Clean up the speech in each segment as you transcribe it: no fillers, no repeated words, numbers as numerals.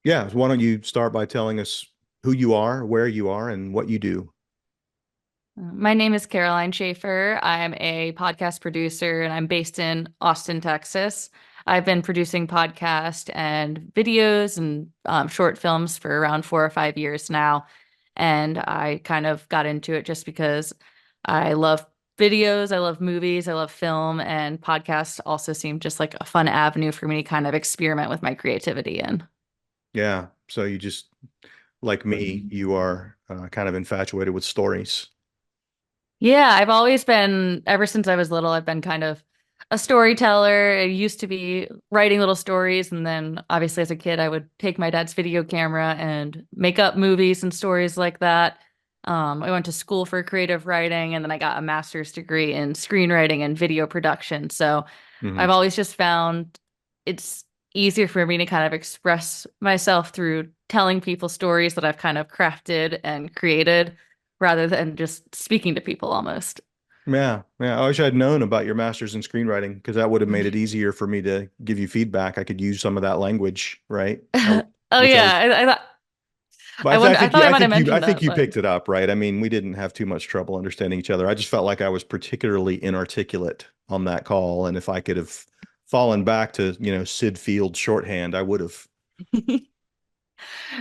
Yeah, why don't you start by telling us who you are, where you are, and what you do? My name is Caroline Schaeffer. I'm a podcast producer and I'm based in Austin, Texas. I've been producing podcasts and videos and short films for around 4 or 5 years now. And I kind of got into it just because I love videos, I love movies, I love film, and podcasts also seem just like a fun avenue for me to kind of experiment with my creativity in. Yeah, so you just, like me, you are kind of infatuated with stories. Yeah, I've always been, ever since I was little, I've been kind of a storyteller. I used to be writing little stories, and then obviously as a kid, I would take my dad's video camera and make up movies and stories like that. I went to school for creative writing, and then I got a master's degree in screenwriting and video production. So Hmm. I've always just found it's easier for me to kind of express myself through telling people stories that I've kind of crafted and created rather than just speaking to people almost. Yeah, yeah. I wish I'd known about your master's in screenwriting because that would have made it easier for me to give you feedback. I could use some of that language, right? Oh Which I yeah, was, but I I thought I might have I mentioned think that, you but picked it up, right? I mean, we didn't have too much trouble understanding each other. I just felt like I was particularly inarticulate on that call, and if I could have fallen back to, Sid Field shorthand, I would have.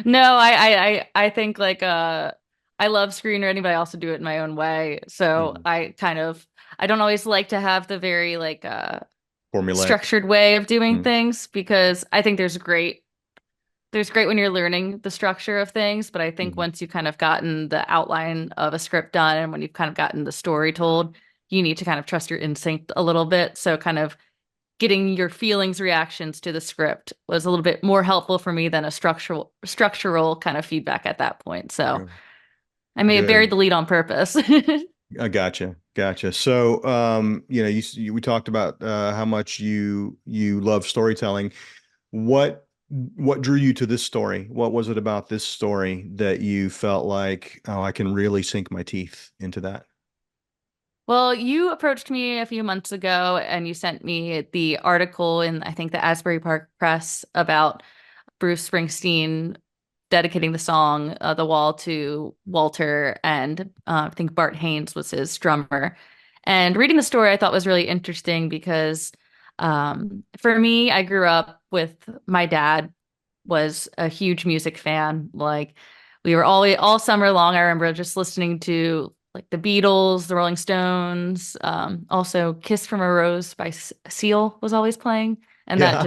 no, I think like I love screenwriting, but I also do it in my own way. So Mhm. I don't always like to have the very like Formulaic. structured way of doing Mhm. things because I think there's great when you're learning the structure of things, but I think Mhm. once you've kind of gotten the outline of a script done and when you've kind of gotten the story told, you need to kind of trust your instinct a little bit. So kind of getting your feelings reactions to the script was a little bit more helpful for me than a structural kind of feedback at that point. So Yeah. I may have buried Good. the lead on purpose. I gotcha. Gotcha. So, we talked about how much you love storytelling. What what drew you to this story? What was it about this story that you felt like, oh, I can really sink my teeth into that? Well, you approached me a few months ago and you sent me the article in, I think, the Asbury Park Press about Bruce Springsteen dedicating the song The Wall to Walter, and I think Bart Haynes was his drummer. And reading the story I thought was really interesting because for me, I grew up with my dad was a huge music fan. Like we were all summer long. I remember just listening to like the Beatles, the Rolling Stones, also "Kiss from a Rose" by Seal was always playing, and Yeah.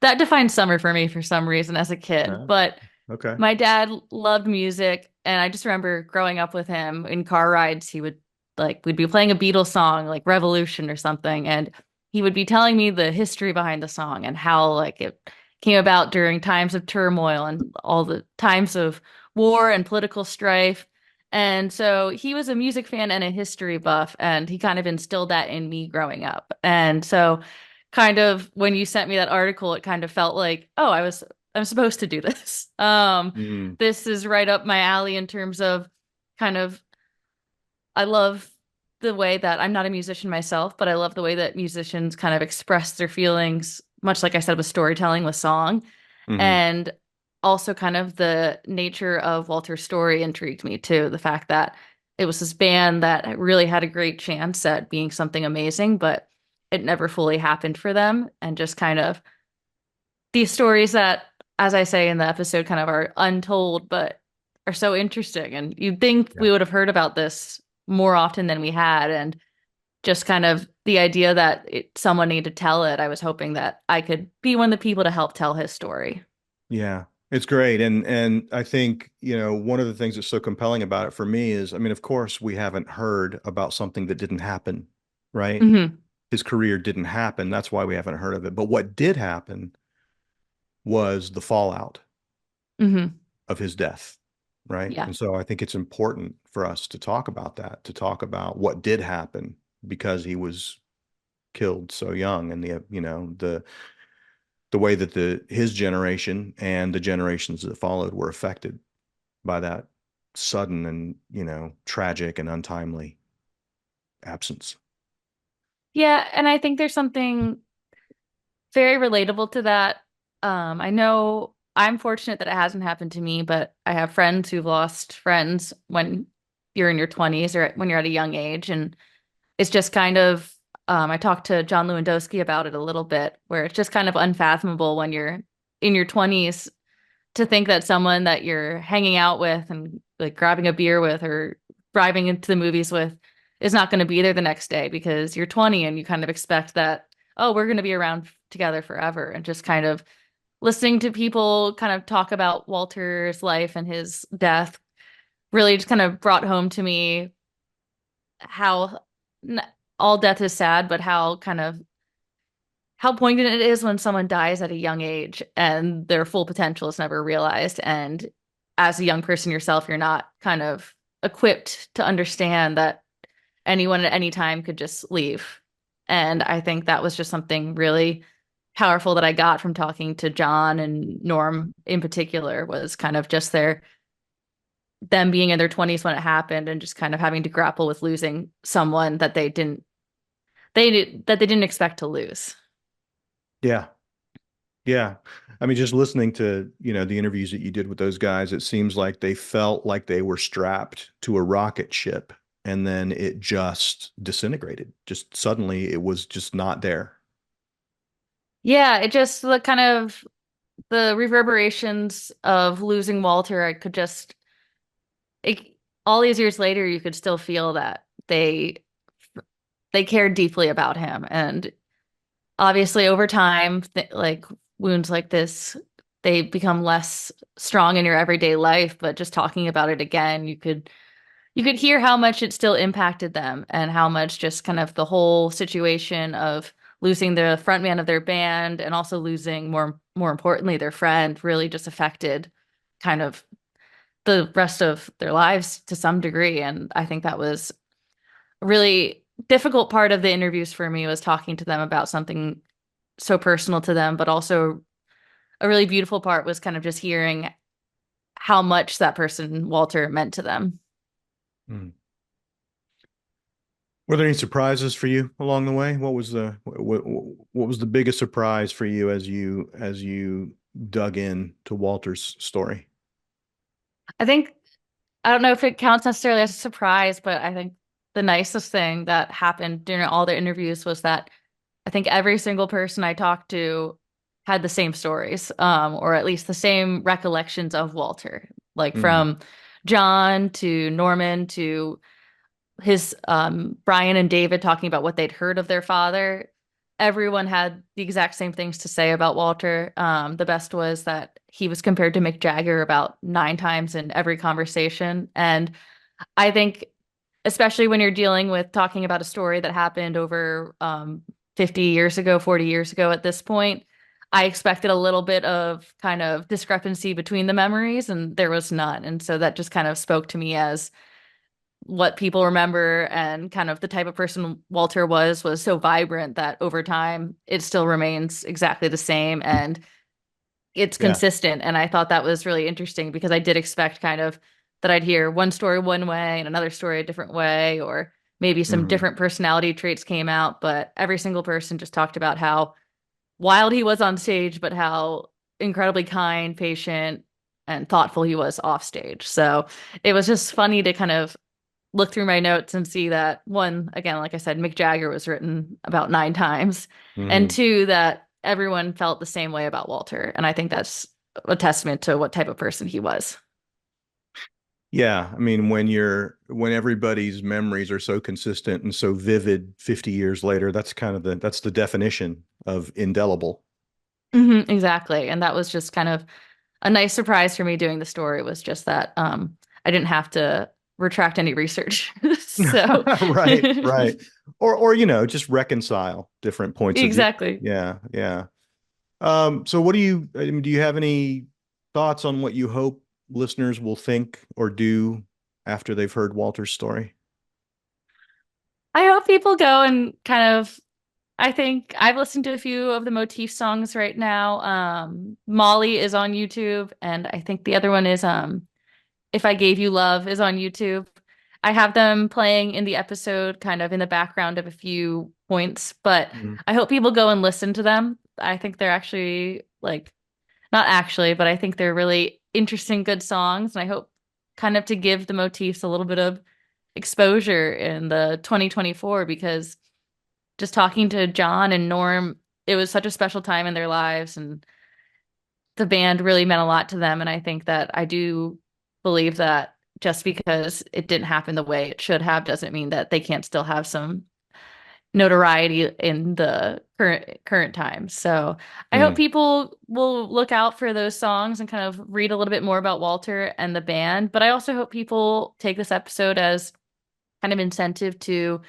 that defined summer for me for some reason as a kid. Yeah. But Okay. my dad loved music, and I just remember growing up with him in car rides. He would like we'd be playing a Beatles song like Revolution or something, and he would be telling me the history behind the song and how like it came about during times of turmoil and all the times of war and political strife. And so he was a music fan and a history buff, and he kind of instilled that in me growing up. And so kind of when you sent me that article, it kind of felt like, oh, I'm supposed to do this. Mm. This is right up my alley in terms of kind of I love the way that I'm not a musician myself, but I love the way that musicians kind of express their feelings, much like I said with storytelling with song. Hmm. And also kind of the nature of Walter's story intrigued me too. The fact that it was this band that really had a great chance at being something amazing, but it never fully happened for them. And just kind of these stories that, as I say in the episode, kind of are untold, but are so interesting. And you'd think Yeah. we would have heard about this more often than we had. And just kind of the idea that someone needed to tell it, I was hoping that I could be one of the people to help tell his story. Yeah. It's great. And I think, one of the things that's so compelling about it for me is, I mean, of course, we haven't heard about something that didn't happen, right? Hmm. His career didn't happen. That's why we haven't heard of it. But what did happen was the fallout Hmm. of his death, right? Yeah. And so I think it's important for us to talk about that, to talk about what did happen because he was killed so young, and the way that the his generation and the generations that followed were affected by that sudden and, tragic and untimely absence. Yeah. And I think there's something very relatable to that. I know I'm fortunate that it hasn't happened to me, but I have friends who've lost friends when you're in your 20s or when you're at a young age. And it's just kind of, I talked to John Lewandowski about it a little bit, where it's just kind of unfathomable when you're in your 20s to think that someone that you're hanging out with and like grabbing a beer with or driving into the movies with is not going to be there the next day because you're 20 and you kind of expect that, oh, we're going to be around together forever. And just kind of listening to people kind of talk about Walter's life and his death really just kind of brought home to me how all death is sad, but how poignant it is when someone dies at a young age and their full potential is never realized. And as a young person yourself, you're not kind of equipped to understand that anyone at any time could just leave. And I think that was just something really powerful that I got from talking to John and Norm in particular was kind of just them being in their 20s when it happened and just kind of having to grapple with losing someone that they didn't expect to lose. Yeah. Yeah. I mean, just listening to, the interviews that you did with those guys, it seems like they felt like they were strapped to a rocket ship and then it just disintegrated. Just suddenly it was just not there. Yeah, it just the kind of the reverberations of losing Walter, I could just it, all these years later, you could still feel that they cared deeply about him. And obviously, over time, like wounds like this, they become less strong in your everyday life. But just talking about it again, you could hear how much it still impacted them and how much just kind of the whole situation of losing the frontman of their band and also losing more importantly their friend really just affected kind of the rest of their lives to some degree. And I think that was a really difficult part of the interviews for me was talking to them about something so personal to them, but also a really beautiful part was kind of just hearing how much that person, Walter, meant to them. Mm. Were there any surprises for you along the way? What was the biggest surprise for you as you dug in to Walter's story? I think I don't know if it counts necessarily as a surprise, but I think the nicest thing that happened during all the interviews was that I think every single person I talked to had the same stories, or at least the same recollections of Walter, like Mm. from John to Norman to his Brian and David talking about what they'd heard of their father. Everyone had the exact same things to say about Walter. The best was that he was compared to Mick Jagger about 9 times in every conversation. And I think, especially when you're dealing with talking about a story that happened over 50 years ago, 40 years ago at this point, I expected a little bit of kind of discrepancy between the memories, and there was none. And so that just kind of spoke to me as what people remember and kind of the type of person Walter was so vibrant that over time it still remains exactly the same and it's Yeah. consistent. And I thought that was really interesting because I did expect kind of that I'd hear one story one way and another story a different way, or maybe some Hmm. different personality traits came out. But every single person just talked about how wild he was on stage, but how incredibly kind, patient, and thoughtful he was off stage. So it was just funny to kind of look through my notes and see that one, again, like I said, Mick Jagger was written about 9 times, and Hmm. two, that everyone felt the same way about Walter. And I think that's a testament to what type of person he was. Yeah, I mean, when everybody's memories are so consistent and so vivid 50 years later, that's the definition of indelible. Exactly. And that was just kind of a nice surprise for me doing the story was just that I didn't have to retract any research. So Right, right. Or just reconcile different points of view. exactly. Yeah, yeah. So I mean, do you have any thoughts on what you hope listeners will think or do after they've heard Walter's story? I hope people go and kind of I think I've listened to a few of the Motif songs right now. Molly is on YouTube, and I think the other one is If I Gave You Love is on YouTube. I have them playing in the episode, kind of in the background of a few points, but Mhm. I hope people go and listen to them. I think they're actually like Not actually, but I think they're really interesting, good songs, and I hope kind of to give the Motifs a little bit of exposure in the 2024 because just talking to John and Norm, it was such a special time in their lives, and the band really meant a lot to them. And I think that I do believe that just because it didn't happen the way it should have doesn't mean that they can't still have some notoriety in the current times. So I hope Hmm. people will look out for those songs and kind of read a little bit more about Walter and the band. But I also hope people take this episode as kind of incentive to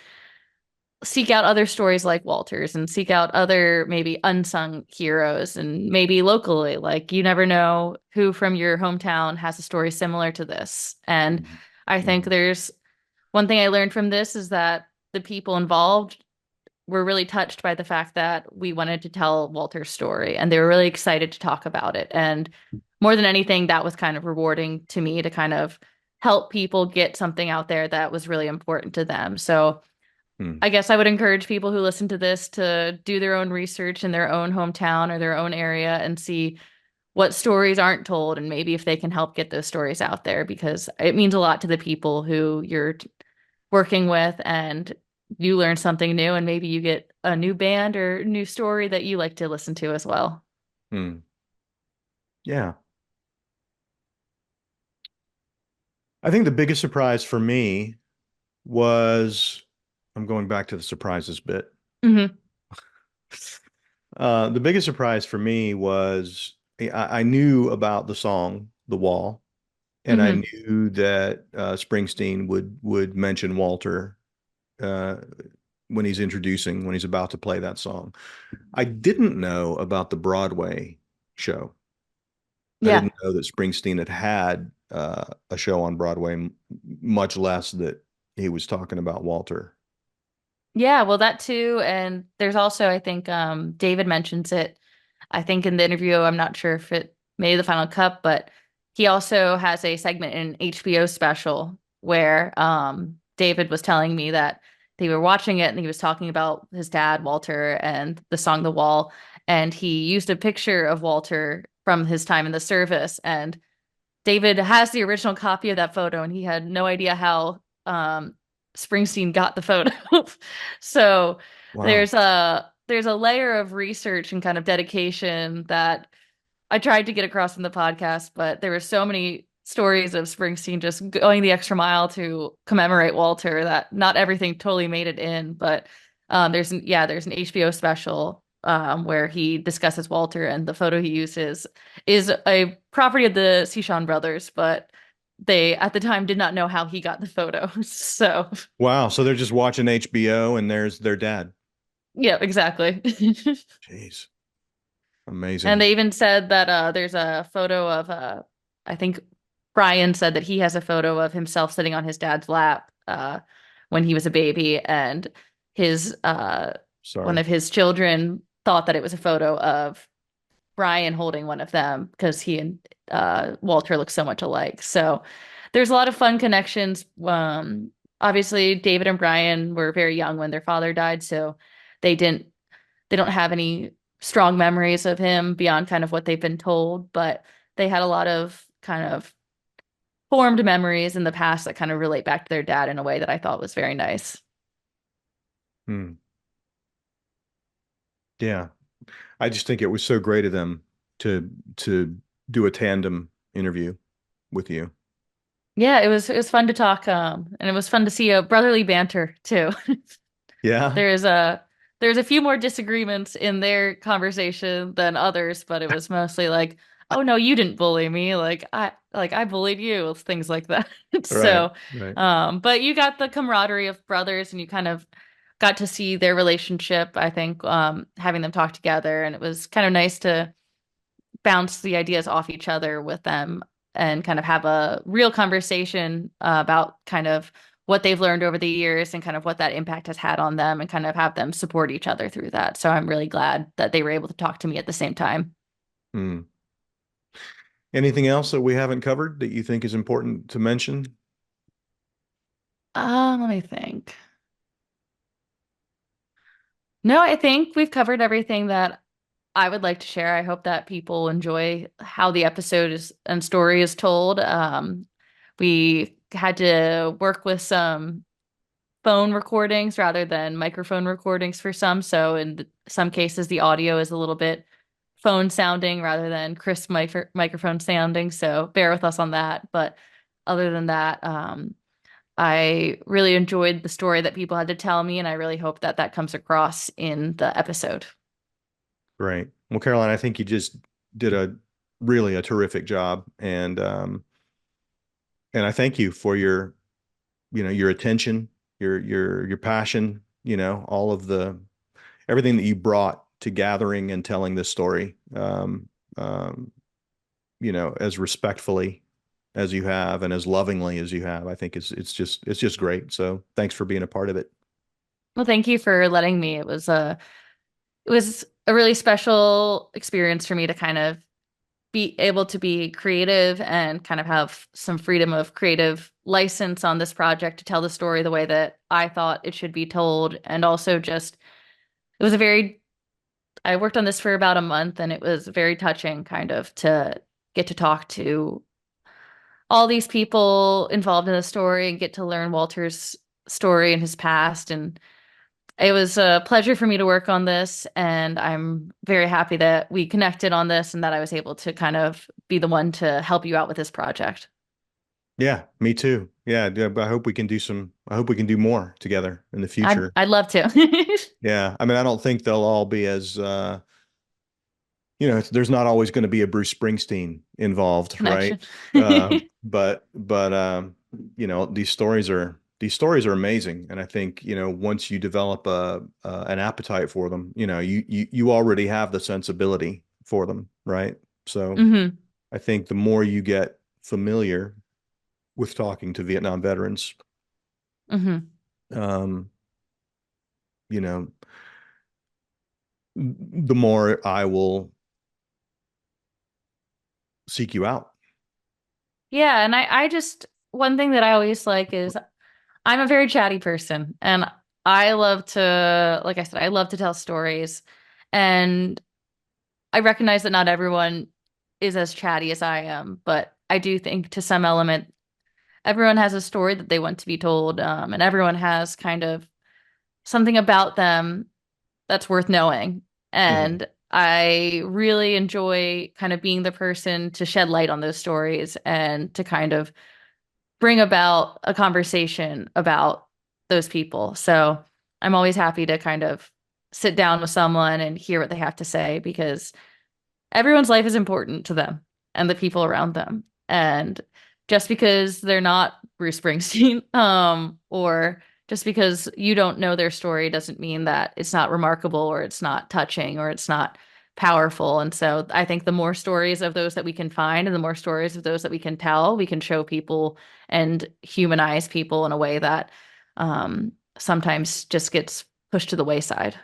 seek out other stories like Walter's and seek out other maybe unsung heroes and maybe locally. Like you never know who from your hometown has a story similar to this. And I think Hmm. there's one thing I learned from this is that the people involved were really touched by the fact that we wanted to tell Walter's story and they were really excited to talk about it. And more than anything, that was kind of rewarding to me to kind of help people get something out there that was really important to them. So Hmm. I guess I would encourage people who listen to this to do their own research in their own hometown or their own area and see what stories aren't told and maybe if they can help get those stories out there because it means a lot to the people who you're working with and you learn something new and maybe you get a new band or new story that you like to listen to as well. Hmm. Yeah. I think the biggest surprise for me was I'm going back to the surprises bit. Hmm. The biggest surprise for me was I knew about the song "The Wall," and I Hmm. knew that Springsteen would mention Walter uh, when he's about to play that song. I didn't know about the Broadway show. I Yeah. didn't know that Springsteen had a show on Broadway, much less that he was talking about Walter. Yeah, well, that too. And there's also, I think, David mentions it, I think in the interview, I'm not sure if it made the final cut, but he also has a segment in an HBO special where David was telling me that they were watching it and he was talking about his dad, Walter, and the song The Wall. And he used a picture of Walter from his time in the service. And David has the original copy of that photo, and he had no idea how Springsteen got the photo. So Wow. there's a layer of research and kind of dedication that I tried to get across in the podcast, but there were so many stories of Springsteen just going the extra mile to commemorate Walter that not everything totally made it in. But there's an HBO special where he discusses Walter, and the photo he uses is a property of the Cichon brothers, but they at the time did not know how he got the photo. So Wow. So they're just watching HBO and there's their dad. yeah, exactly. Jeez. And Amazing. they even said that there's a photo of I think Brian said that he has a photo of himself sitting on his dad's lap when he was a baby, and his one Sorry. of his children thought that it was a photo of Brian holding one of them because he and Walter look so much alike. So there's a lot of fun connections. Obviously, David and Brian were very young when their father died, so they didn't they don't have any strong memories of him beyond kind of what they've been told, but they had a lot of kind of formed memories in the past that kind of relate back to their dad in a way that I thought was very nice. Hmm. Yeah. I just think it was so great of them to do a tandem interview with you. Yeah, it was fun to talk, and it was fun to see a brotherly banter too. Yeah. There's a there's a few more disagreements in their conversation than others, but it was mostly like, "Oh no, you didn't bully me. Like I bullied you." Things like that. Right. So, Right. but you got the camaraderie of brothers, and you kind of got to see their relationship. I think having them talk together, and it was kind of nice to bounce the ideas off each other with them and kind of have a real conversation about kind of what they've learned over the years and kind of what that impact has had on them and kind of have them support each other through that. So I'm really glad that they were able to talk to me at the same time. Hmm. Anything else that we haven't covered that you think is important to mention? Let me think. No, I think we've covered everything that I would like to share. I hope that people enjoy how the episode is and story is told. We had to work with some phone recordings rather than microphone recordings for some. So in some cases, the audio is a little bit phone sounding rather than crisp microphone sounding. So bear with us on that. But other than that, I really enjoyed the story that people had to tell me, and I really hope that that comes across in the episode. Great. Well, Caroline, I think you just did a really a terrific job, and I thank you for your, your attention, your passion, all of the everything that you brought to gathering and telling this story, um, as respectfully as you have and as lovingly as you have. I think it's just great. So thanks for being a part of it. Well, thank you for letting me. It was a really special experience for me to kind of be able to be creative and kind of have some freedom of creative license on this project to tell the story the way that I thought it should be told. And also just, it was a very, I worked on this for about a month and it was very touching kind of to get to talk to all these people involved in the story and get to learn Walter's story and his past. And it was a pleasure for me to work on this, and I'm very happy that we connected on this and that I was able to kind of be the one to help you out with this project. Yeah, me too. Yeah, yeah, but I hope we can do more together in the future. I'd love to. Yeah. I mean, I don't think they'll all be as there's not always going to be a Bruce Springsteen involved, right? Connection. But these stories are amazing, and I think once you develop an appetite for them, you already have the sensibility for them, right? So hmm I think the more you get familiar with talking to Vietnam veterans, hmm um, you know, the more I will seek you out. Yeah, and I just one thing that I always like is I'm a very chatty person and I love to, like I said, I love to tell stories. And I recognize that not everyone is as chatty as I am, but I do think to some element everyone has a story that they want to be told, and everyone has kind of something about them that's worth knowing. Mhm. And I really enjoy kind of being the person to shed light on those stories and to kind of bring about a conversation about those people. So I'm always happy to kind of sit down with someone and hear what they have to say because everyone's life is important to them and the people around them. And just because they're not Bruce Springsteen, or just because you don't know their story doesn't mean that it's not remarkable or it's not touching or it's not powerful. And so I think the more stories of those that we can find and the more stories of those that we can tell, we can show people and humanize people in a way that sometimes just gets pushed to the wayside.